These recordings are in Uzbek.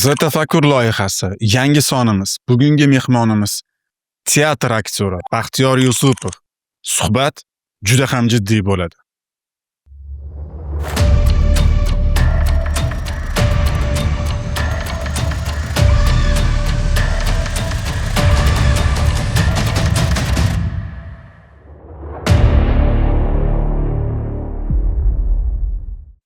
Z Tafakkur loyihasi yangi sonimiz. Bugungi mehmonimiz teatr aktyori Baxtiyor Yusupov. Suhbat juda ham jiddiy bo'ladi.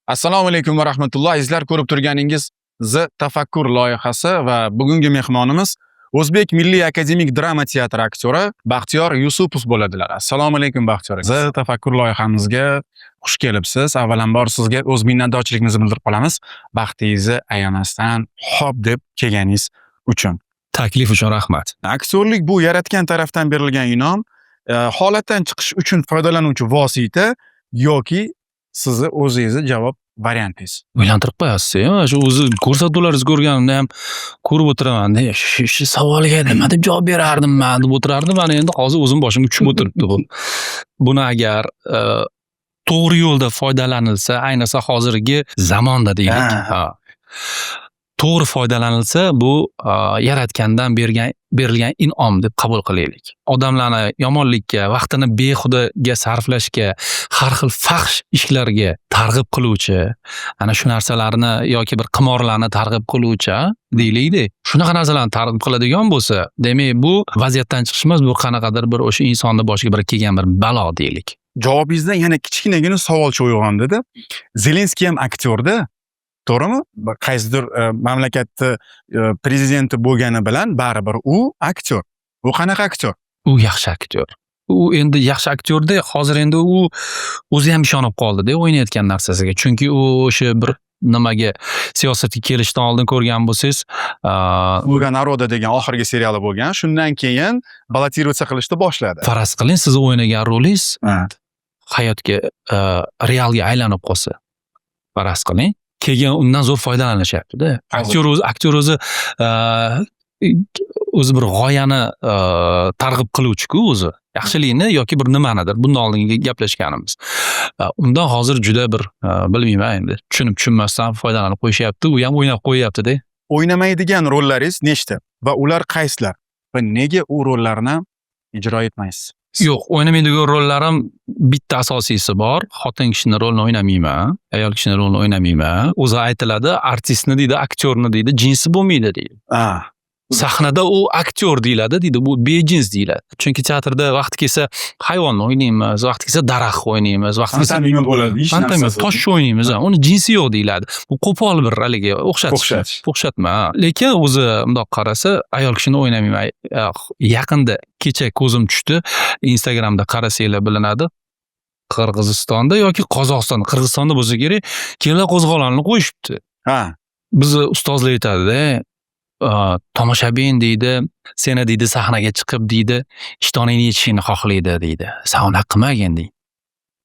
Assalomu alaykum va rahmatulloh. Sizlar ko'rib turganingiz Z Tafakkur loyihasi va bugungi mehmonimiz O'zbek Milliy akademik drama teatri aktyori Baxtiyor Yusupov bo'ladilar. Assalomu alaykum Baxtiyor. Z Tafakkur loyihamizga xush kelibsiz. Avvalambor sizga o'z minnatdorchiligimizni bildirib qolamiz. Baxtingizni ayamasdan xo'p deb kelganingiz uchun. Taklif uchun rahmat. Aktyorlik bu yaratgan tarafdan berilgan inom, holatdan chiqish uchun foydalanuvchi vosita yoki sizni o'zingizni javob variantingiz. O'ylantirib qo'yasiz-ku. Shu o'zi ko'rsatuvlaringizni ko'rganimda ham ko'rib o'tiraman. Shu savolga nima deb javob berardim men deb o'tirardim. Mana endi hozir o'zim boshimga tushib o'tiribdi bu. Buni agar to'g'ri yo'lda foydalanilsa, ayniqsa hozirgi zamonda deylik. To'g'ri foydalanilsa, bu yaratgandan berilgan in'om deb qabul qilaylik. Odamlarni yomonlikka, vaqtini behudaga sarflashga, har xil fahsh ishlarga targ'ib qiluvchi, ana shu narsalarni yoki bir qimorlarni targ'ib qiluvchi deylik-da. Shunaqa narsalarni targ'ib qiladigan bo'lsa, demak bu vaziyatdan chiqish emas, bu qanaqadir bir o'sha insonni boshiga bir kelgan bir balo deylik. Javobingizdan yana kichkinagina savolcha uyg'ondida. Zelenskiy ham aktyorda. To'g'rimi? Qaysidir mamlakatni prezidenti bo'lgani bilan baribir u aktyor. U qanaqa aktyor? U yaxshi aktyor. U endi yaxshi aktyorda, hozir endi u o'zi ham ishonib qoldi-da o'ynayotgan narsasiga. Chunki u o'sha bir nimaga siyosatga kelishdan oldin ko'rgan bo'lsangiz, "Sluga народа" degan oxirgi seriali bo'lgan. Shundan keyin balotirotsiya qilishni boshladi. Faraz qiling, siz o'ynagan rolingiz hayotga, realga aylanib qolsa. Faraz qiling. Keyin undan zo'r foydalanishyapti-da. Aktyor o'zi bir g'oyani targ'ib qiluvchi-ku o'zi. Yaxshilikni yoki bir nimanidir. Bundan oldingi gaplashganimiz. Undan hozir juda bir bilmayman endi. Tushunmasdan foydalanib qo'yishyapti. U ham o'ynab qo'yyapti-da. O'ynamaydigan rollaringiz nechta va ular qaysilar? Va nega u rollarni ijro etmaysiz? Yo'q, o'ynamaydigan rollarim bitta asosiysi bor. Xotin kishini rolini o'ynamayman, ayol kishini rolini o'ynamayman. O'zi aytiladi, artistni deydi, aktyorni deydi, jinsi bo'lmaydi deydi. Sahnada u aktyor deyiladi, deydi, bu bejins deyiladi. Chunki teatrda vaqt kelsa hayvonni o'ynaymiz, vaqt kelsa daraxt o'ynaymiz, vaqt kelsa pantomima, tosh o'ynaymiz. Uni jinsi yo'q deyiladi. Bu qo'pol bir haligi o'xshatma. Lekin o'zi bundoq qarasa, ayol kishini o'ynamayman. Yaqinda kecha ko'zim tushdi. Instagramda qarasanglar bilinadi. Qirg'izistonda yoki Qozog'iston, Qirg'izistonda bo'lsa kerak, kela qo'zg'olonni qo'yishibdi. Bizni ustozlar aytadi-da, tomoshabin deydi, seni deydi sahnaga chiqib deydi, ishtoningni yechishingni xohlaydi deydi. Sen uni qilmagin deydi.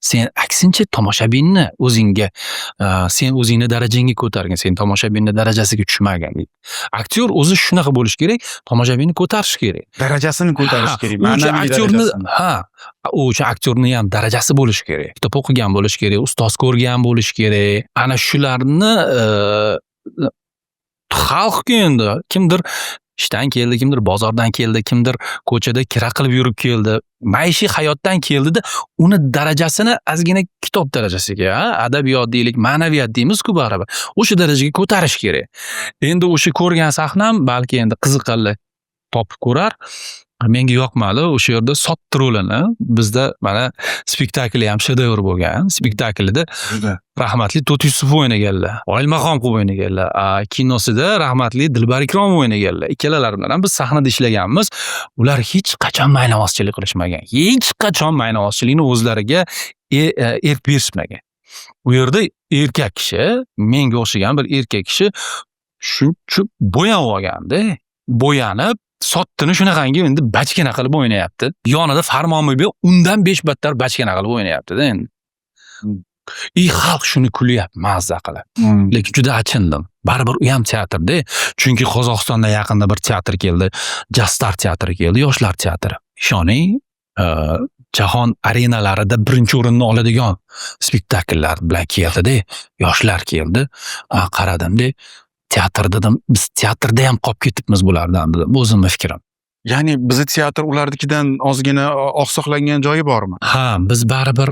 Sen aksincha tomoshabinni o'zingga, sen o'zingni darajangga ko'targin, sen tomoshabinni darajasiga tushmagin deydi. Aktyor o'zi shunaqa bo'lish kerak, tomoshabinni ko'tarish kerak. Darajasini ko'tarish kerak. Ma'naviy darajasini. O'sha aktyorning ham darajasi bo'lishi kerak. Kitob o'qigan bo'lishi kerak, ustoz ko'rgan bo'lishi kerak. Ana shularni xalqga endi kimdir ishdan keldi, kimdir bozordan keldi, kimdir ko'chada kira qilib yurib keldi, maishiy hayotdan keldida, uni darajasini ozgina kitob darajasiga, adabiyot deylik, ma'naviyat deymiz-ku baribir. O'sha darajaga ko'tarish kerak. Endi o'sha ko'rgan sahnam balki endi qiziqarli topib ko'rar. Menga yoqmadi o'sha yerda sotdi rolini. Bizda mana spektakli ham shedevr bo'lgan. Spektaklida rahmatli To't Yusupov o'ynaganlar. Oilmaqom qilib o'ynaganlar. Kinosida rahmatli Dilbar Ikromov o'ynaganlar. Ikkalalari bilan biz sahnada ishlaganmiz. Ular hech qachon maynavozchilik qilishmagan. Hech qachon maynavozchilikni o'zlariga erk berishmagan. U yerda erkak kishi, menga o'xshagan bir erkak kishi shu bo'yanib olganda, bo'yanib sotdini shunaqangi endi bachkana qilib o'ynayapti. Yonida Farmonbek undan 5 battar bachkana qilib o'ynayapti-da endi. Xalq shuni kulyapti, mazza qilib. Lekin juda achindim. Baribir u ham teatrda, chunki Qozog'istonda yaqinda bir teatr keldi, Jastar teatri keldi, yoshlar teatri. Ishoning, jahon arenalarida birinchi o'rinni oladigan spektakllar bilan keldi-da, yoshlar keldi. Qaradimda teatr dedim, biz teatrda ham qolib ketibmiz bulardan dedim. Bu o'zimning fikrim. Ya'ni bizni teatr ularnikidan ozgina oqsoqlangan joyi bormi? Ha, biz baribir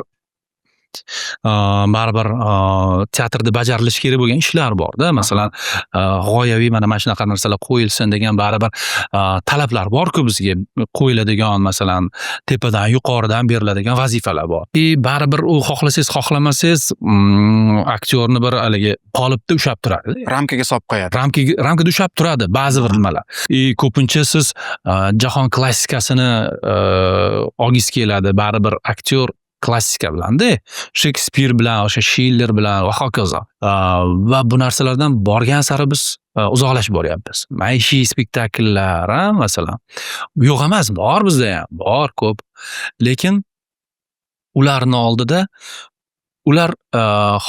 teatrda bajarilishi kerak bo'lgan ishlar borda. Masalan, g'oyaviy mana shunaqa narsalar qo'yilsin degan baribir talablar bor-ku bizga qo'yiladigan, masalan, tepadan yuqoridan beriladigan vazifalar bor. Baribir u xohlasangiz, xohlamasangiz, aktyorni bir haligi qolipda ushlab turadi. Ramkaga solib qo'yadi. Ramkada ushlab turadi ba'zi bir nimalar. Ko'pincha siz jahon klassikasini olgis keladi, baribir aktyor klassika bilanda, Shekspir bilan, o'sha Schiller bilan va hokazo. Va bu narsalardan borgan sari biz uzoqlashib boryapmiz. Maishiy spektakllar, masalan, yo'q emas, bor bizda ham, bor ko'p. Lekin ularni oldida ular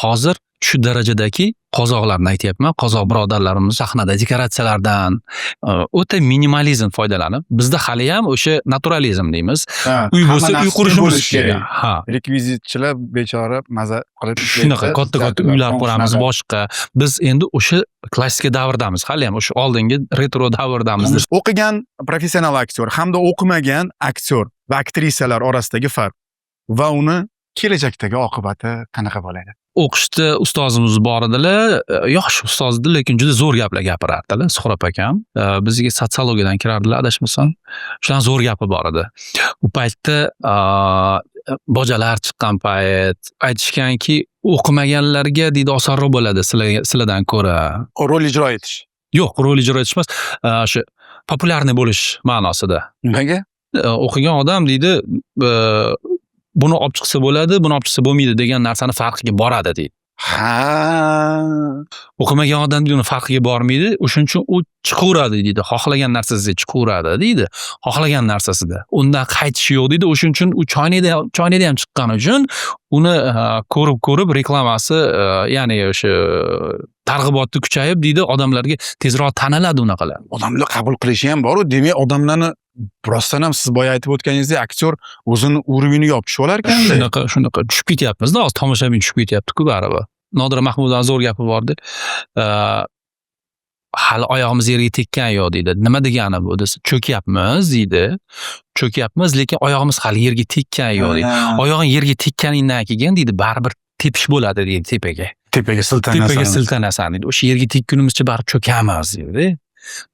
hozir shu darajadaki qozoqlarni aytyapman, qozoq birodarlarimiz sahnada dekoratsiyalardan o'ta minimalizm foydalanib, bizda hali ham o'sha naturalizm deymiz. Uy bo'lsa, uy qurishimiz kerak. Ha. Rekvizitchilar bechora maza qilib shunaqa katta uylar quramiz boshqa. Biz endi o'sha klassika davrdamiz, hali ham o'sha oldingi retro davrdamiz. O'qigan professional aktyor hamda o'qimagan aktyor va aktrisalar orasidagi farq va uni kelajakdagi oqibati qanaqa bo'ladi? O'qishda ustozimiz bor edilar, yosh ustoz edi, lekin juda zo'r gaplar gapirardilar, Suhrob akam. Bizga sotsiologiyadan kirardilar, adashmasam. Shuning zo'r gapi bor edi. U paytda bojalar chiqqan payt aytishganki, o'qimaganlarga deydi osonroq bo'ladi sizlardan ko'ra. Rol ijro etish. Yo'q, rol ijro etishmas, shu populyarniy bo'lish ma'nosida. Nimaga? O'qigan odam deydi, buni olib chiqsa bo'ladi, buni olib chiqsa bo'lmaydi degan narsani farqiga boradi deydi. Ha. O'qimagan odam uni farqiga bormaydi, o'shuning uchun u chiqaveradi deydi. Xohlagan narsasiga chiqaveradi deydi. Xohlagan narsasida. Undan qaytish yo'q deydi. O'shuning uchun u choynakda ham chiqqani uchun uni ko'rib reklamasi, ya'ni o'sha targ'iboti kuchayib deydi, odamlarga tezroq taniladi unaqalar. Odamlar qabul qilishi ham bor-ku. Demak, odamlarni rostdan ham siz boya aytib o'tganingizdek, aktyor o'zini urvini yopishib olar ekan-da. Shunaqa tushib ketyapmiz-da, hozir tomoshabin tushib ketyapti-ku baribir. Nodira Mahmudovaning zo'r gapi bordi. Hali oyog'imiz yerga tekkan yo'q deydi. Nima degani bu desa, cho'kyapmiz deydi. Cho'kyapmiz, lekin oyog'imiz hali yerga tekkan yo'q deydi. Oyog'ing yerga tekkaningdan keyin deydi, baribir tepish bo'ladi deydi tepaga. Tepaga siltanasan deydi. O'sha yerga tekkunimizcha baribir cho'kamiz deydi.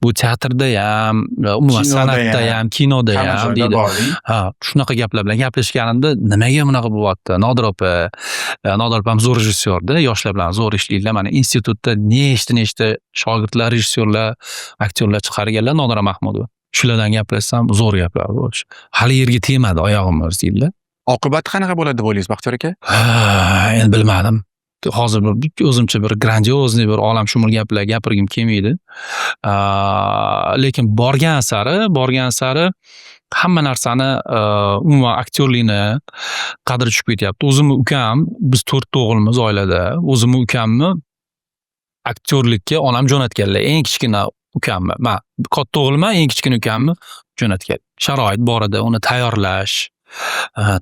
Bu teatrda ham, umuman san'atda ham, kinoda ham deydi. Ha, shunaqa gaplar bilan gaplashganimda, nimaga bunaqa bo'lyapti? Nodir opam zo'r rejissyorda, yoshlar bilan zo'r ishlaydilar. Mana institutda nechta shogirdlar, rejissyorlar, aktyorlar chiqarganlar, Nodira Mahmudova. Shulardan gaplashsam, zo'r gaplar bo'lish. Hali yerga tegmadi oyog'imiz deydilar. Oqibati qanaqa bo'ladi deb o'ylaysiz, Baxtiyor aka? Endi bilmadim. Hozir o'zimcha bir grandiozni bir olamshumul gaplar gapirgim kelmaydi. Lekin borgan sari hamma narsani umuman aktyorlikni qadri tushib ketyapti. O'zimni ukam, biz 4 o'g'ilmiz oilada. O'zimni ukamni aktyorlikka onam jo'natganlar. Eng kichkina ukamni. Men katta o'g'ilman, eng kichkina ukamni jo'natgan. Sharoit bor edi, uni tayyorlash,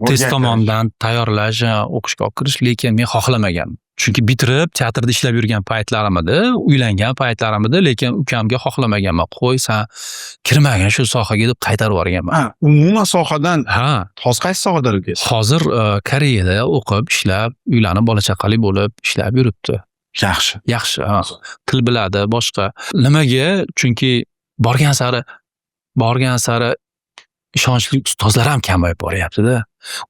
test tomonidan tayyorlash, o'qishga olib kirish, lekin men xohlamagan. Chunki bitirib teatrda ishlab yurgan paytlarim edi, uylangan paytlarim edi, lekin ukamga xohlamaganman. Qo'y, sen kirmagin shu sohaga deb qaytarib yuborganman. Umuman sohadan, hozir qaysi sohada o'qiysiz? Hozir Koreyada o'qib, ishlab, uylanib, bola chaqali bo'lib ishlab yuribdi. Yaxshi, til biladi, boshqa. Nimaga? Chunki borgan sari ishonchli ustozlar ham kamayib boryapti-da.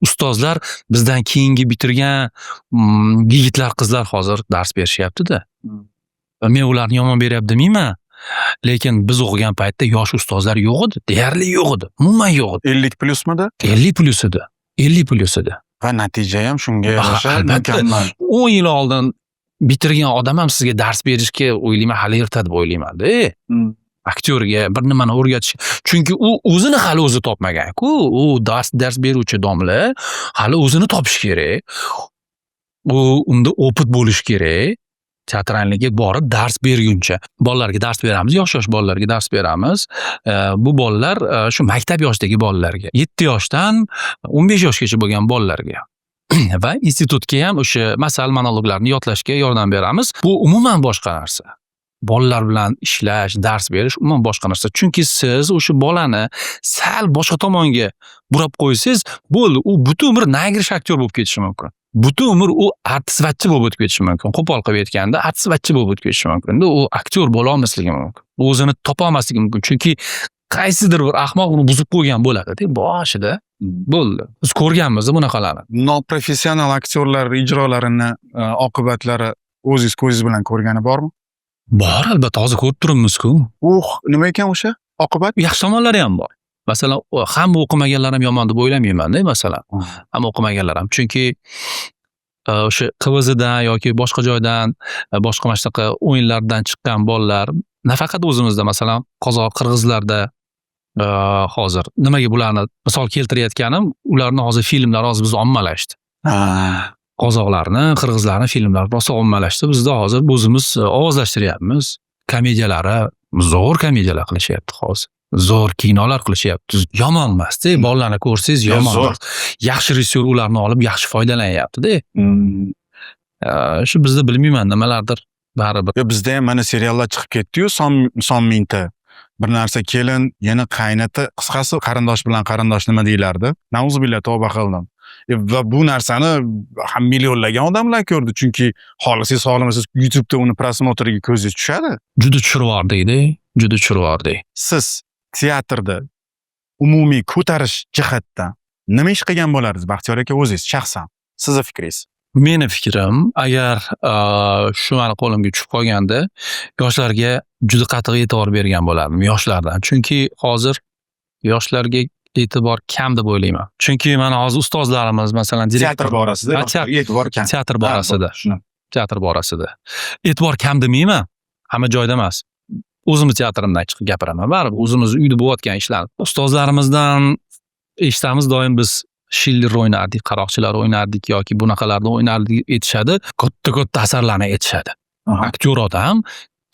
Ustozlar bizdan keyingi bitirgan yigitlar, qizlar hozir dars berishyapti-da. Men ularni yomon beryapti demayman. Lekin biz o'qigan paytda yosh ustozlar yo'q edi, deyarli yo'q edi. Umuman yo'q edi. 50 plusmidi? 50 plus edi. Va natija ham shunga yarasha mukammal. 10 yil oldin bitirgan odam ham sizga dars berishga o'ylayman, hali erta deb o'ylayman-da. Aktyorga bir nimani o'rgatish. Chunki u o'zini hali o'zi topmagan-ku. U dars beruvchi domla hali o'zini topish kerak. Unda opit bo'lish kerak. Teatralniga borib dars berguncha. Bolalarga dars beramiz, yosh bolalarga dars beramiz. Bu bolalar shu maktab yoshidagi bolalarga, 7 yoshdan 15 yoshgacha bo'lgan bolalarga. Va institutga ham o'sha masal monologlarni yodlashga yordam beramiz. Bu umuman boshqa narsa. bolalar bilan ishlash, dars berish umuman boshqa narsa. Chunki siz o'sha bolani sal boshqa tomonga burab qo'ysangiz, bo'ldi, u butun umr nagirish aktyor bo'lib ketishi mumkin. Butun umr u artistvatchi bo'lib o'tib ketishi mumkin. Qo'pol qilib aytganda, artistvatchi bo'lib o'tib ketishi mumkin. U aktyor bo'la olmasligi mumkin. O'zini topa olmasligi mumkin. Chunki qaysidir bir ahmoq uni buzib qo'ygan bo'ladi-da boshida. Bo'ldi. Biz ko'rganmiz bunaqalarni. Noprofessional aktyorlar ijrolarini oqibatlari o'zingiz ko'zingiz bilan ko'rgani bormi? Bor, albatta, hozir ko'rib turibmiz-ku. Nima ekan o'sha oqibat? Yaxshi tomonlari ham bor. Masalan, hamma o'qimaganlar ham yomon deb o'ylamayman-da, masalan. Hamma o'qimaganlar ham. Chunki o'sha QVZdan yoki boshqa joydan, boshqa mana shunaqa o'yinlardan chiqqan bolalar, nafaqat o'zimizda, masalan, qozoq, qirg'izlarda hozir nimaga bularni misol keltirayotganim, ularni hozir filmlari hozir bizda ommalashdi. Qozoqlarni, qirg'izlarni filmlari rosa ommalashdi. Bizda hozir o'zimiz ovozlashtiryapmiz. Komediyalari, zo'r komediyalar qilishyapti hozir. Zo'r kinolar qilishyapti. Yomon emas-da, bolalarni ko'rsangiz yomon emas. Yaxshi rejissyor ularni olib yaxshi foydalanyapti-da. Shu bizda bilmayman nimalardir baribir. Bizda ham mana seriallar chiqib ketdi-yu, son mingta. Bir narsa kelin, yana qaynota, qisqasi qarindosh bilan qarindosh nima deyilardi? Nauzubillah, tavba qildim. Va bu narsani ham millionlagan odamlar ko'rdi, chunki xohlasangiz YouTube'da uni prosmotriga ko'zingiz tushadi. Juda tushirvordi-da, juda tushirvordi. Siz teatrda umumiy ko'tarish jihatdan nima ish qilgan bo'lardingiz, Baxtiyor aka, o'zingiz shaxsan? Sizning fikringiz? Meni fikrim, agar shu mani qo'limga tushib qolganda, yoshlarga juda qattiq e'tibor bergan bo'lardim, yoshlardan. Chunki hozir yoshlarga e'tibor kam deb o'ylayman. Chunki mana hozir ustozlarimiz, masalan, teatr borasida e'tibor kam. Teatr borasida. Teatr borasida. E'tibor kam demayman, hamma joyda emas. O'zimiz teatrimdan chiqib gapiraman, baribir o'zimiz uyda bo'layotgan ishlarni. Ustozlarimizdan eshitamiz doim biz Schiller o'ynardik, qaroqchilar o'ynardik yoki bunaqalarni o'ynardik aytishadi. Katta asarlarni aytishadi. Aktyor odam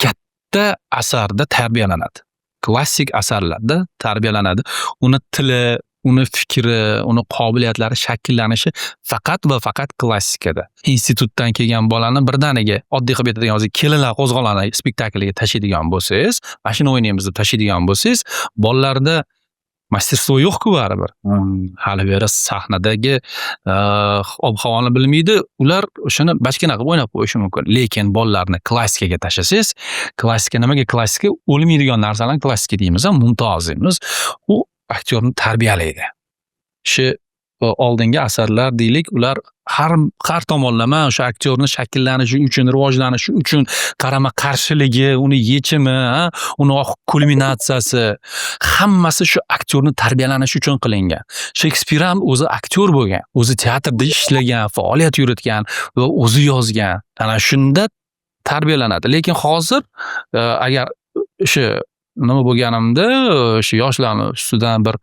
katta asarda tarbiyalanadi. Klassik asarlarda tarbiyalanadi. Uni tili, uni fikri, uni qobiliyatlari shakllanishi faqat va faqat klassikada. Institutdan kelgan bolani birdaniga oddiy qilib aytadigan hozir kelinlar qo'zg'oloni spektakliga tashiydigan bo'lsangiz, mashina o'ynaymiz deb tashiydigan bo'lsangiz, bolalarda masterstvo yo'q-ku baribir. Hali beri sahnadagi ob-havoni bilmaydi. Ular o'shani bachkana qilib o'ynab qo'yishi mumkin. Lekin bolalarni klassikaga tashlasangiz, klassika nimaga klassika? O'lmaydigan narsalarni klassika deymiz, mumtoz deymiz. U aktyorni tarbiyalaydi. Shu oldingi asarlar deylik, ular har tomonlama o'sha aktyorni shakllanishi uchun, rivojlanishi uchun qarama-qarshiligi, uni yechimi, uni kulminatsiyasi, hammasi shu aktyorni tarbiyalanishi uchun qilingan. Shekspir ham o'zi aktyor bo'lgan, o'zi teatrda ishlagan, faoliyat yuritgan va o'zi yozgan. Ana shunda tarbiyalanadi. Lekin hozir agar o'sha nima bo'lganimda, o'sha yoshlarni ustidan bir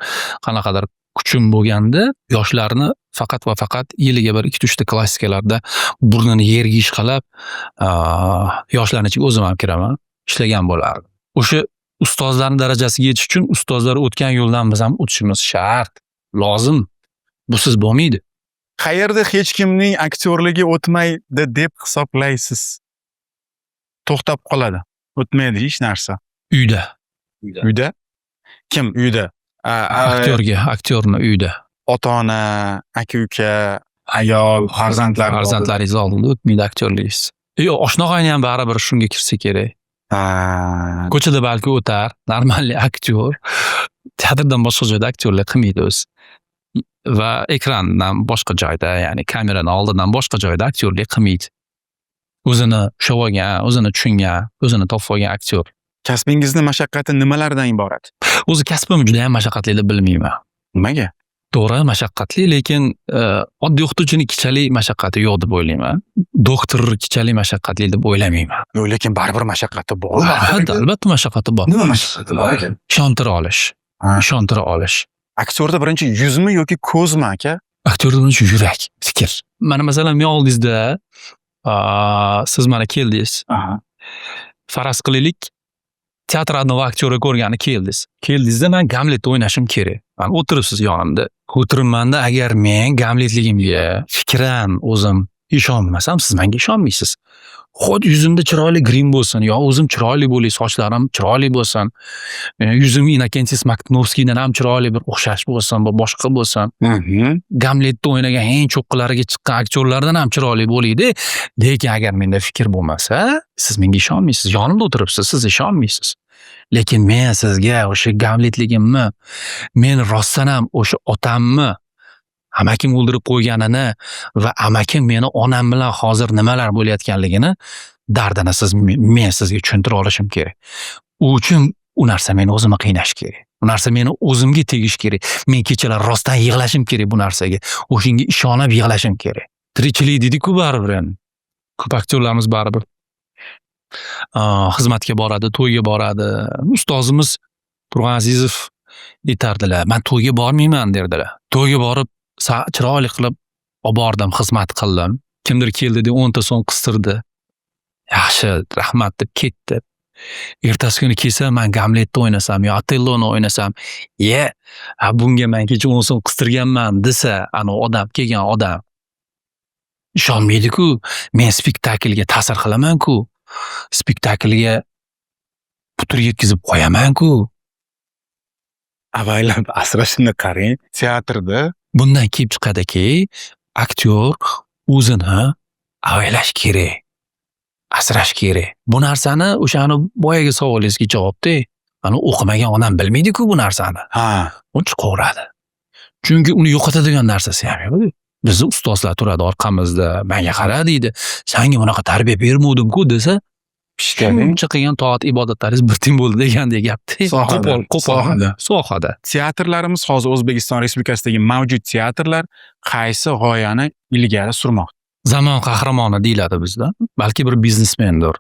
qanaqadir kuchim bo'lganda, yoshlarni faqat va faqat yiliga bir 2-3 ta klassikalarda burnini yerga ishqalab, yoshlarning ichiga o'zim ham kiraman, ishlagan bo'lardim. O'sha ustozlarning darajasiga yetish uchun ustozlar o'tgan yo'ldan biz ham o'tishimiz shart, lozim. Busiz bo'lmaydi. Qayerda hech kimning aktyorligi o'tmaydi deb hisoblaysiz? To'xtab qoladi. O'tmaydi hech narsa. Uyda. Uyda? Kim uyda? Aktyorni uyda. Ota-ona, aka-uka, ayol, farzandlaringiz oldida o'tmaydi aktyorligingiz. Oshna-og'ayni ham baribir shunga kirsa kerak. Ko'chada balki o'tar, normalniy aktyor. Teatrdan boshqa joyda aktyorlik qilmaydi o'zi. Va ekrandan boshqa joyda, ya'ni kameraning oldidan boshqa joyda aktyorlik qilmaydi. O'zini ushlab olgan, o'zini tushungan, o'zini topib olgan aktyor. Kasbingizni mashaqqati nimalardan iborat? O'zi kasbim juda ham mashaqqatli deb bilmayman. Nimaga? To'g'ri, mashaqqatli, lekin oddiy o'qituvchining kichalik mashaqqati yo'q deb o'ylayman. Doktor kichalik mashaqqatli deb o'ylamayman. Yo'q, lekin baribir mashaqqati bor. Albatta mashaqqati bor. Nima mashaqqati bor ekan? Ishontira olish. Aktyorda birinchi yuzmi yoki ko'zmi aka? Aktyorda birinchi yurak, fikr. Mana masalan, men oldingizda siz mana keldingiz. Faraz qilaylik, teatr adnova aktyori ko'rgani keldingiz. Keldingizda men Gamletda o'ynashim kerak. Men o'tiribsiz yonimda. O'tiribmanda, agar men Gamletligimga fikran o'zim ishonmasam, siz menga ishonmaysiz. Xuddi yuzimda chiroyli grim bo'lsin, yo o'zim chiroyli bo'lay, sochlarim chiroyli bo'lsin, yuzim Innokentis Maknovskiydan ham chiroyli bir o'xshash bo'lsin, boshqa bo'lsin. Gamletda o'ynagan eng cho'qqilariga chiqqan aktyorlardan ham chiroyli bo'laydi. Lekin agar menda fikr bo'lmasa, siz menga ishonmaysiz. Yonimda o'tiribsiz, siz ishonmaysiz. Lekin men sizga o'sha Gamletligimni, men rostdan ham o'sha otamni amakim o'ldirib qo'yganini va amakim meni onam bilan hozir nimalar bo'layotganligini dardini men sizga tushuntira olishim kerak. U uchun u narsa meni o'zimni qiynash kerak. Bu narsa meni o'zimga tegish kerak. Men kechalar rostdan yig'lashim kerak bu narsaga. O'shanga ishonib yig'lashim kerak. Tirikchilik deydi-ku baribir endi. Ko'p aktyorlarimiz baribir xizmatga boradi, to'yga boradi. Ustozimiz Turg'anazizov aytardilar, "Men to'yga bormayman" derdilar. To'yga borib chiroyli qilib olib bordim, xizmat qildim. Kimdir keldi deb 10 ta so'm qistirdi. Yaxshi, rahmat deb ketdi. Ertasi kuni kelsa, men Gamletda o'ynasam yo Otelloni o'ynasam, bunga men kecha 10 so'm qistirganman desa, ana odam kelgan odam ishonmaydi-ku. Men spektaklga ta'sir qilaman-ku. Spektaklga putur yetkazib qo'yaman-ku. Avaylab asrashini qarang, teatrda bundan kelib chiqadiki, aktyor o'zini avaylash kerak, asrash kerak. Bu narsani o'shani boyagi savolingizga javobda, ana o'qimagan odam bilmaydi-ku bu narsani. U chiqaveradi. Chunki uni yo'qotadigan narsasi ham yo'q. Bizni ustozlar turadi orqamizda, menga qara deydi, "Senga bunaqa tarbiya bermovdim-ku" desa, shuncha qilgan toat ibodatlaringiz bir tin bo'ldi degandek gapda. Sohada. Teatrlarimiz hozir O'zbekiston Respublikasidagi mavjud teatrlar qaysi g'oyani ilgari surmoqda? Zamon qahramoni deyiladi bizda. Balki bir biznesmendir.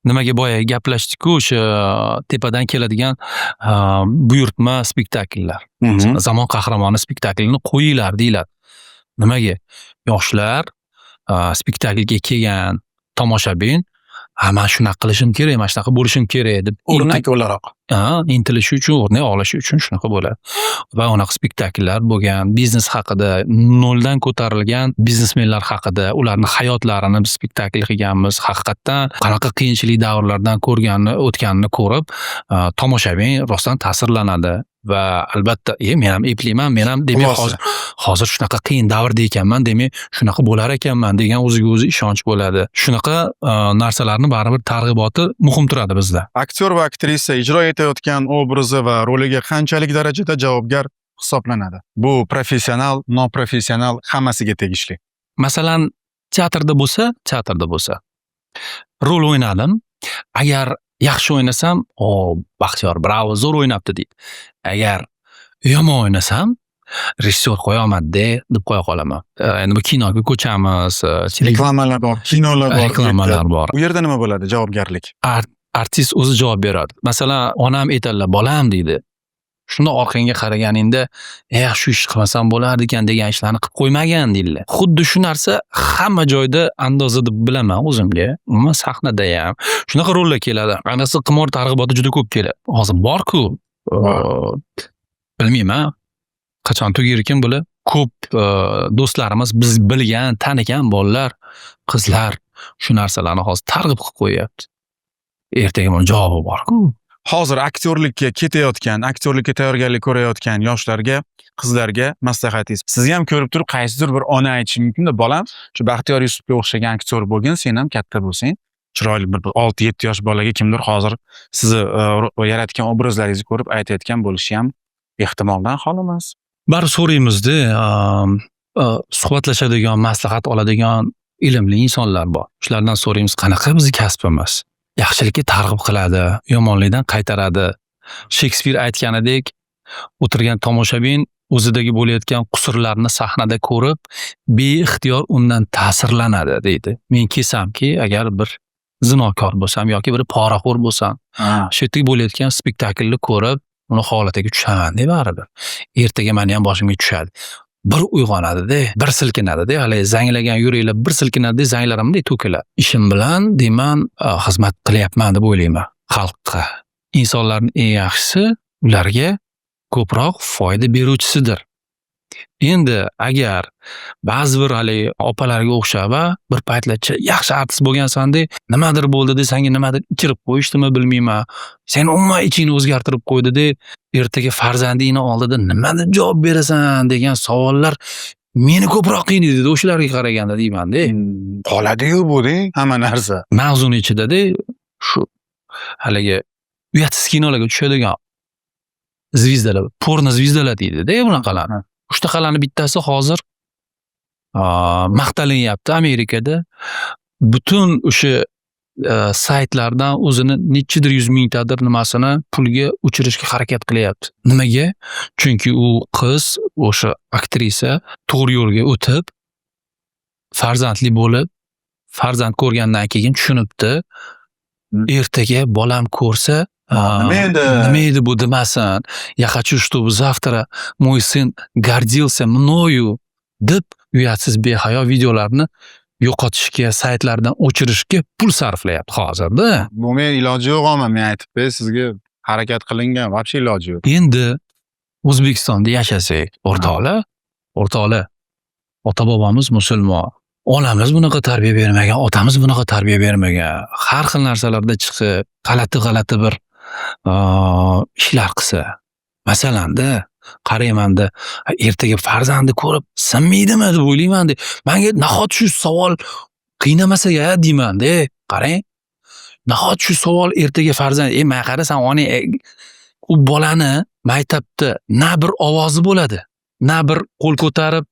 Nimaga boya gaplashdik-ku, o'sha tepadan keladigan buyurtma spektakllar. Zamon qahramoni spektaklini qo'yinglar deyiladi. Nimaga? Yoshlar spektaklga kelgan tomoshabin, men shunaqa qilishim kerak, men shunaqa bo'lishim kerak deb o'rnak o'laroq. Intilishi uchun, o'rnak olishi uchun shunaqa bo'ladi. Va unaqa spektakllar bo'lgan, biznes haqida, noldan ko'tarilgan biznesmenlar haqida, ularning hayotlarini biz spektakl qilganmiz. Haqiqatdan qanaqa qiyinchilik davrlardan o'tganini ko'rib, tomoshabin rostdan ta'sirlanadi. Va albatta, men ham eplayman, men ham demak hozir shunaqa qiyin davrda ekanman, demak shunaqa bo'lar ekanman degan o'ziga o'zi ishonch bo'ladi. Shunaqa narsalarni baribir targ'iboti muhim turadi bizda. Aktyor va aktrisa ijro etayotgan obrazi va roliga qanchalik darajada javobgar hisoblanadi? Bu professional, noprofessional hammasiga tegishli. Masalan, teatrda bo'lsa, rol o'ynadim. Agar yaxshi o'ynasam, Baxtiyor, bravo, zo'r o'ynabdi deydi. Agar yomon o'ynasam, rejissyor qo'yolmadi deb qo'ya qolaman. Endi bu kinoga ko'chamiz, reklamalar bor, kinolar bor. Reklamalar bor. U yerda nima bo'ladi? Javobgarlik. Artist o'zi javob beradi. Masalan, onam aytadilar, bolam deydi. Shunda orqangga qaraganingda, shu ish qilmasam bo'lardi ekan degan ishlarni qilib qo'ymagan deydilar. Xuddi shu narsa hamma joyda andozada bilaman o'zimga. Umuman sahnada ham shunaqa rollar keladi. Qanaqasi qimor targ'iboti juda ko'p keladi. Hozir bor-ku. Bilmayman. Qachon tugayarkan bular? Ko'p do'stlarimiz, biz bilgan, tanigan bolalar, qizlar shu narsalarni hozir targ'ib qilib qo'yapti. Ertaga buni javobi bor-ku. Hozir aktyorlikka ketayotgan, aktyorlikka tayyorgarlik ko'rayotgan yoshlarga, qizlarga maslahatingiz. Siz ham ko'rib turib qaysidir bir ona aytishi mumkin-da, bolam, shu Baxtiyor Yusupga o'xshagan aktyor bo'lgin, sen ham katta bo'lsang, chiroyli bir 6-7 yosh bolaga kimdir hozir sizni yaratgan obrazlaringizni ko'rib aytayotgan bo'lishi ham ehtimoldan xoli emas. Bari so'raymizda, suhbatlashadigan, maslahat oladigan ilmli insonlar bor. Shulardan so'raymiz, qanaqa bizning kasbimiz? Yaxshilikka targ'ib qiladi, yomonlikdan qaytaradi. Shekspir aytganidek, o'tirgan tomoshabin o'zidagi bo'layotgan qusurlarni sahnada ko'rib, beixtiyor undan ta'sirlanadi deydi. Men kelsamki, agar bir zinokor bo'lsam yoki bir poraxo'r bo'lsam, shu yerda bo'layotgan spektaklni ko'rib, uni holatiga tushaman deb baribir. Ertaga meni ham boshimga tushadi. Bir uyg'onadi-da, bir silkinadi-da, hali zanglagan yuraklar bir silkinadi-da, zanglarimda to'kiladi. Ishim bilan deyman, xizmat qilyapman deb o'ylayman xalqqa. Insonlarning eng yaxshisi ularga ko'proq foyda beruvchisidir. Endi agar ba'zi bir haligi opalarga o'xshab bir paytlar yaxshi artist bo'lgansan-da, nimadir bo'ldi-da, senga nimadir ichirib qo'yishdimi bilmayman. Sen umuman ichingni o'zgartirib qo'ydi-da, ertaga farzandingni oldida nima deb javob berasan degan savollar meni ko'proq qiynaydi o'shalarga qaraganda deyman-da. Qoladi-yu bu-da hamma narsa. Mavzuni ichida-da shu haligi uyatsiz kinolarga tushadigan zvizdalar, porno zvizdalar deydi-da bunaqalar. Shunaqqalarning bittasi hozir maqtalinyapti Amerikada. Butun o'sha saytlardan o'zini nechidir 100 mingtadir nimasini pulga o'chirishga harakat qilyapti. Nimaga? Chunki u qiz, o'sha aktrisa to'g'ri yo'lga o'tib, farzandli bo'lib, farzand ko'rgandan keyin tushunibdi. Ertaga bolam ko'rsa, nima edi bu demasin. Я хочу, чтобы завтра мой сын гордился мною deb uyatsiz behayo videolarni yo'qotishga, saytlardan o'chirishga pul sarflayapti hozirda. Bu men iloji yo'q ama men aytib sizga harakat qilingan, вообще iloji yo'q. Endi O'zbekistonda yashasak, o'rtoqlar, ota-bobomiz musulmon. Onamiz bunaqa tarbiya bermagan, otamiz bunaqa tarbiya bermagan. Har xil narsalarda chiqib, g'alati bir ishlar qilsa. Masalanda, qaraymanda, ertaga farzandi ko'rib, sinmaydimi deb o'ylayman-da. Menga nahot shu savol qiynamasa-ya deyman-da. Qarang. Nahot shu savol ertaga farzand, men qarasam onang u bolani maktabda na bir ovozi bo'ladi, na bir qo'l ko'tarib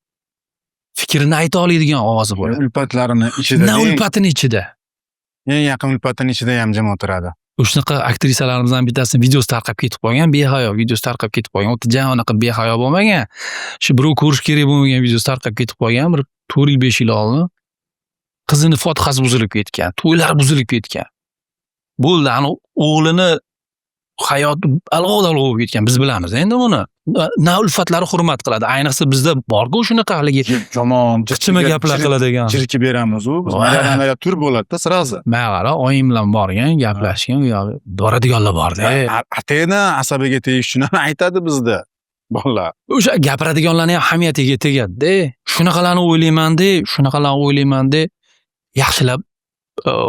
fikrini ayta oladigan ovozi bo'ladi. Ulpatlarini ichida. Na ulpatini ichida. Eng yaqin ulpatini ichida ham jim o'tiradi. O'shanaqa aktrisalarimizdan bittasi videosi tarqab ketib qolgan, behayo videosi tarqab ketib qolgan. O'ta unaqa behayo bo'lmagan. Shu birov ko'rish kerak bo'lmagan videosi tarqab ketib qolgan, bir 4 yil 5 yil oldin. Qizini fotihasi buzilib ketgan, to'ylari buzilib ketgan. Bo'ldi, ani o'g'lini hayoti alg'ov bo'lib ketgan. Biz bilamiz endi buni. Na ulfatlari hurmat qiladi. Ayniqsa bizda bor-ku shunaqa haligi yomon, qichima gaplar qiladigan. Jirkib beramiz u. Biz mana tur bo'ladi-da sirazi. Maqara oyim bilan borgan, gaplashgan, u yoqqa boradiganlar bor-da. Atayna asabiga tegish uchun ham aytadi bizda. Bolalar. O'sha gapiradiganlarning ham hamiyatiga tegadi-da. Shunaqalarni o'ylayman-da, yaxshilab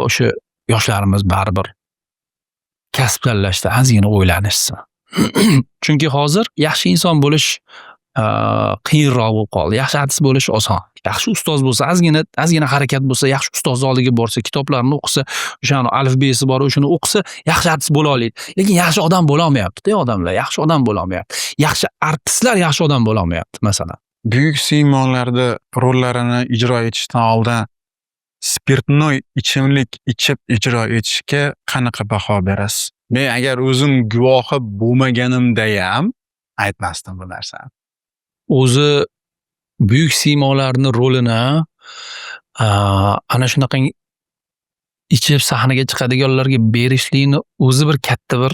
o'sha yoshlarimiz baribir kasb tanlashda ozgina o'ylanishsin. Chunki hozir yaxshi inson bo'lish qiyinroq bo'lib qoldi. Yaxshi artist bo'lish oson. Yaxshi ustoz bo'lsa, ozgina harakat bo'lsa, yaxshi ustoz oldiga borsa, kitoblarni o'qisa, o'shani alifbesi bor, o'shani o'qisa, yaxshi artist bo'la oladi. Lekin yaxshi odam bo'la olmayapti-da odamlar, yaxshi odam bo'la olmayapti. Yaxshi artistlar yaxshi odam bo'la olmayapti, masalan. Buyuk siymonlarda rollarini ijro etishdan oldin spirtnoy ichimlik ichib ijro etishga qanaqa baho berasiz? Men agar o'zim guvohi bo'lmaganimda ham aytmasdim bu narsani. O'zi buyuk siymolarning rolini ana shunaqa ichib sahnaga chiqadiganlarga berishlikni o'zi bir katta bir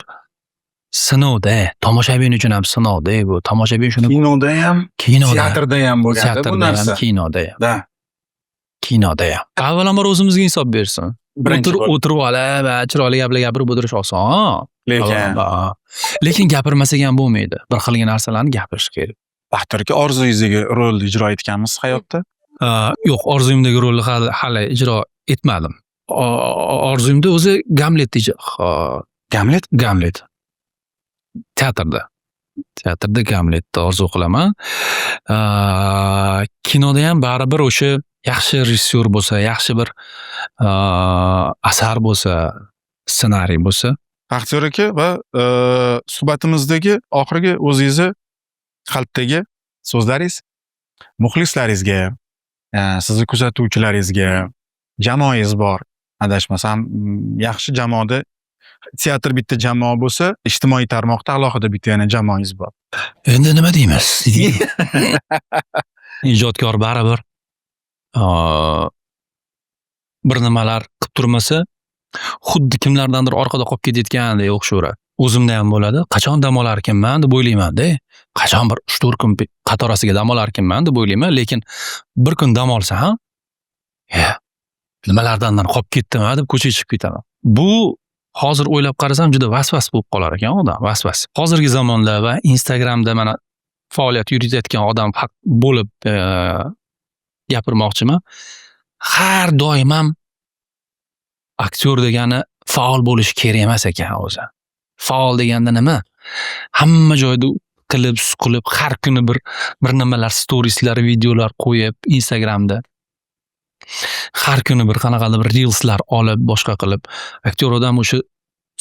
sinovda, tomoshabin uchun ham sinovda bu. Tomoshabin shuni kinoda ham, teatrda ham bo'ladi bu narsa. Kinoda ham. Da. Kinoda ham. Avvalambor o'zimizga hisob bersin. O'tirib olib, chiroyli gaplar gapirib o'tirish oson. Lekin gapirmasak ham bo'lmaydi. Bir xilga narsalarni gapirish kerak. Baxtiyor aka, orzuyingizdagi rolni ijro etganmiz hayotda? Yo'q, orzuyimdagi rolni hali ijro etmadim. Orzuyimda o'zi Gamlet ijro. Gamlet. Teatrda Gamletni orzu qilaman. Kinoda ham baribir o'sha yaxshi rejissyor bo'lsa, yaxshi bir asar bo'lsa, ssenariy bo'lsa. Baxtiyor aka va suhbatimizdagi oxirgi o'zingizni qalbdagi so'zlaringiz muxlislaringizga, sizni kuzatuvchilaringizga, jamoangiz bor. Adashmasam, yaxshi jamoada teatr bitta jamoa bo'lsa, ijtimoiy tarmoqda alohida bitta yana jamoangiz bor. Endi nima deymiz? Ijodkor baribir bir nimalar qilib turmasa, xuddi kimlardandir orqada qolib ketayotgandek o'xshayveradi. O'zimda ham bo'ladi. Qachon dam olarkanman deb o'ylayman-da. Qachon bir 3-4 kun qatorasiga dam olarkanman deb o'ylayman, lekin bir kun dam olsam, nimalardandir qolib ketdim-a deb ko'chaga chiqib ketaman. Bu hozir o'ylab qarasam juda vasvas bo'lib qolar ekan odam, vasvas. Hozirgi zamonda va Instagramda mana faoliyat yuritayotgan odam bo'lib gapirmoqchiman. Har doim ham aktyor degani faol bo'lish kerak emas ekan o'zi. Faol deganda nima? Hamma joyda qilib, suqilib, har kuni bir nimalar, storieslar, videolar qo'yib Instagramda. Har kuni bir qanaqadir bir reelslar olib, boshqa qilib, aktyor odam o'sha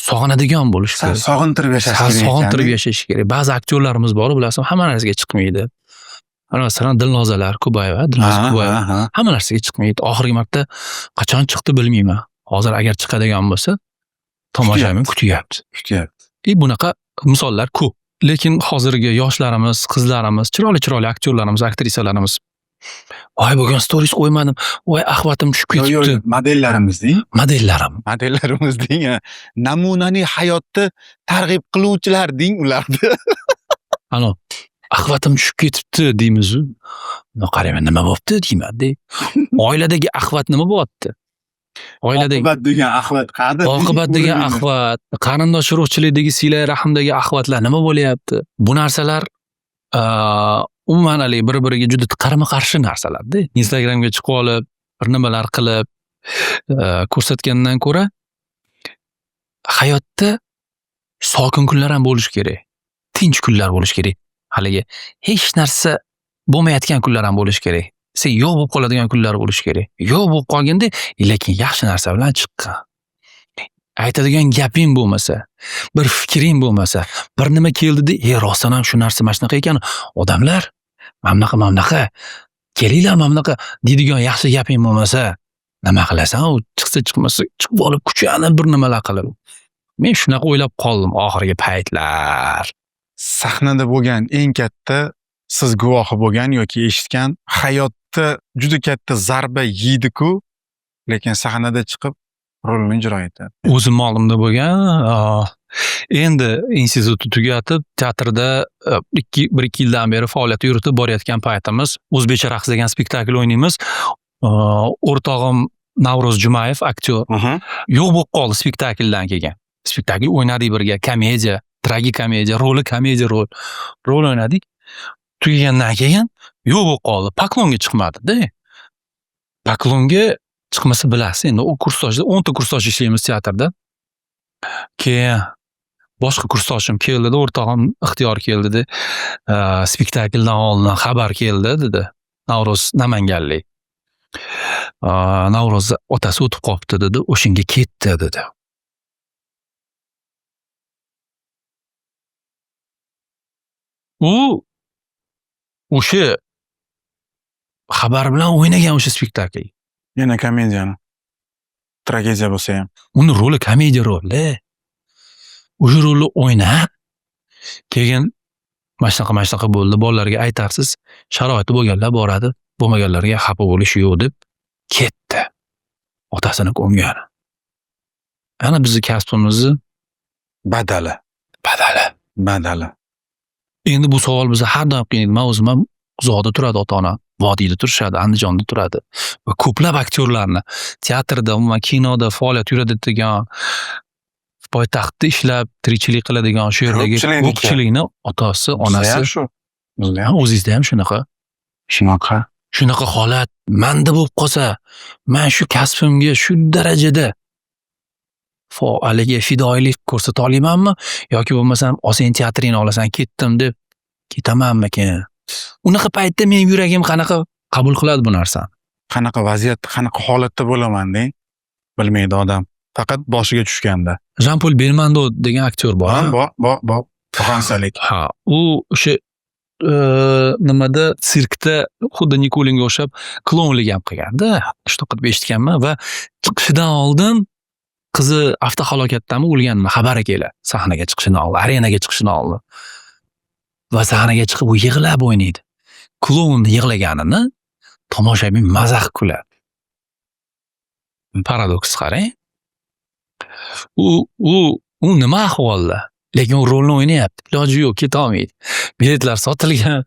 sog'inadigan bo'lish kerak. Sog'intirib yashash kerak. Sog'intirib yashash kerak. Ba'zi aktyorlarimiz bor, bilasizmi, hamma narsaga chiqmaydi. Masalan, Dilnozalar Kubayeva, hamma narsaga chiqmaydi. Oxirgi marta qachon chiqdi bilmayman. Hozir agar chiqadigan bo'lsa, tomoshabin kutyapti. Bunaqa misollar ko'p. Lekin hozirgi yoshlarimiz, qizlarimiz, chiroyli aktyorlarimiz, aktrisalarimiz voy bugun stories qo'ymadim, voy axvatim tushib ketibdi. Modellarimiz deng. Modellarimiz deng. Namunali hayotni targ'ib qiluvchilar deng ularni. Ano, axvatim tushib ketibdi deymiz. Qarayman, nima bo'pti deyman-da. Oiladagi axvat nima bo'pti? Oqibat degan axvat qadi. Oqibat degan axvat, qarindosh urug'chilikdagi silay rahmdagi axvatlar nima bo'lyapti? Bu narsalar umuman bir-biriga juda qarama-qarshi narsalar-da. Instagramga chiqib olib, bir nimalar qilib ko'rsatgandan ko'ra hayotda sokin kunlar ham bo'lish kerak. Tinch kunlar bo'lish kerak. Haligi hech narsa bo'lmayotgan kunlar ham bo'lish kerak. Sen yo'q bo'lib qoladigan kunlar bo'lish kerak. Yo'q bo'lib qolganda, lekin yaxshi narsa bilan chiqqan. Aytadigan gaping bo'lmasa, bir fikring bo'lmasa, bir nima keldi-da, rostdan ham shu narsa mana shunaqa ekan, odamlar mamnaqa, kelinglar mamnaqa deydigan yaxshi gaping bo'lmasa, nima qilasan? U chiqsa chiqmasa, chiqib olib kuchani bir nimalar qilib. Men shunaqa o'ylab qoldim oxirgi paytlar. Sahnada bo'lgan eng katta siz guvohi bo'lgan yoki eshitgan hayotda juda katta zarba yeydi-ku, lekin sahnada chiqib rolni ijro etadi. O'zim oldimda bo'lgan, endi institutni tugatib, teatrda 1-2 yildan beri faoliyat yuritib borayotgan paytimiz O'zbekcha raqs degan spektakl o'ynaymiz. O'rtog'im Navro'z Jumayev aktyor. Yo'q bo'lib qoldi spektakldan keyin. Spektakl o'ynadik birga, komediya, tragikomediya, komediya rol o'ynadik. Tugagandan keyin yo'q bo'lib qoldi. Poklonga chiqmadi-da. Poklonga chiqmasa bilasiz, endi u kursdoshlar 10 ta kursdosh ishlaymiz teatrda. Keyin boshqa kursdoshim keldi-da, o'rtog'im Ixtiyor keldi-da. Spektakldan oldin xabar keldi dedi. Navro'z Namanganlik. Navro'z otasi o'tib qolibdi dedi, o'shanga ketdi dedi. U o'sha xabar bilan o'ynagan o'sha spektakl. Yana komediyani. Tragediya bo'lsa ham. Uni roli komediya roli. O'sha rolni o'ynab, keyin mana shunaqa bo'ldi, bolalarga aytarsiz, sharoiti bo'lganlar boradi, bo'lmaganlarga xafa bo'lish yo'q deb ketdi. Otasini ko'mgan. Ana bizning kasbimizni badali. Endi bu savol bizni har doim qiynaydi. Men o'zim ham uzoqda turadi ota-ona, Vodiyda turishadi, Andijonda turadi. Va ko'plab aktyorlarni teatrda, umuman kinoda faoliyat yuritadigan, poytaxtda ishlab tirikchilik qiladigan shu yerdagi ko'pchilikni otasi, onasi shu. O'zingizda ham shunaqa. Shunaqa holat menda bo'lib qolsa, men shu kasbimga shu darajada faoliyatga fidoyilik ko'rsata olamanmi yoki bo'lmasam sen teatringni olasan ketdim deb ketamanmikin? Unaqa paytda men yuragim qanaqa qabul qiladi bu narsani? Qanaqa vaziyat, qanaqa holatda bo'laman deng? Bilmaydi odam. Faqat boshiga tushganda. Jean-Paul Belmondo degan aktyor bor. Bor. Fransiyalik. Ha, u o'sha nimada sirkda xuddi Nikolinga o'xshab klonlik ham qilganda, shunaqa deb eshitganman va chiqishidan oldin qizi avtohalokatdanmi o'lganmi xabari keladi. Sahnaga chiqishidan oldin, arenaga chiqishidan oldin. Va sahnaga chiqib u yig'lab o'ynaydi. Klon yig'laganini tomoshabin mazax qiladi. Paradoks qarang. U nima ahvolda? Lekin u rolni o'ynayapti. Iloji yo'q, keta olmaydi. Biletlar sotilgan.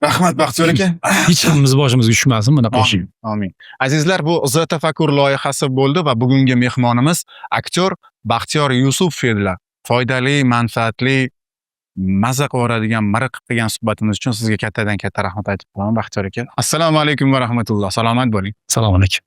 Rahmat Baxtiyor aka. Hech kimimiz boshimizga tushmasin bunaqa ish. Amin. Azizlar, bu Z Tafakkur loyihasi bo'ldi va bugungi mehmonimiz aktyor Baxtiyor Yusupov edilar. Foydali, manfaatli maza qilib yuboradigan, miriq qilgan suhbatimiz uchun sizga kattadan katta rahmat aytib qolaman, Baxtiyor aka. Assalomu alaykum va rahmatulloh. Salomat bo'ling. Assalomu alaykum.